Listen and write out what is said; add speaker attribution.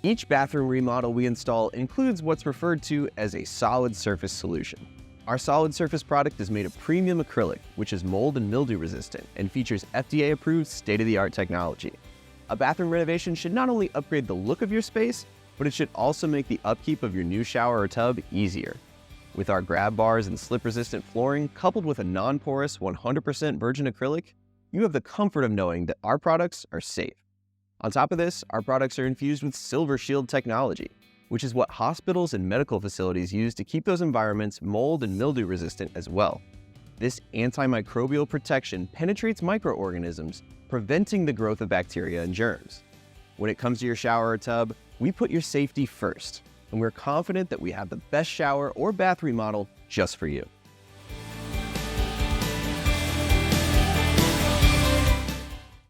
Speaker 1: Each bathroom remodel we install includes what's referred to as a solid surface solution. Our solid surface product is made of premium acrylic, which is mold and mildew resistant and features FDA-approved state-of-the-art technology. A bathroom renovation should not only upgrade the look of your space, but it should also make the upkeep of your new shower or tub easier. With our grab bars and slip-resistant flooring, coupled with a non-porous 100% virgin acrylic, you have the comfort of knowing that our products are safe. On top of this, our products are infused with Silver Shield technology, which is what hospitals and medical facilities use to keep those environments mold and mildew resistant as well. This antimicrobial protection penetrates microorganisms, preventing the growth of bacteria and germs. When it comes to your shower or tub, we put your safety first, and we're confident that we have the best shower or bath remodel just for you.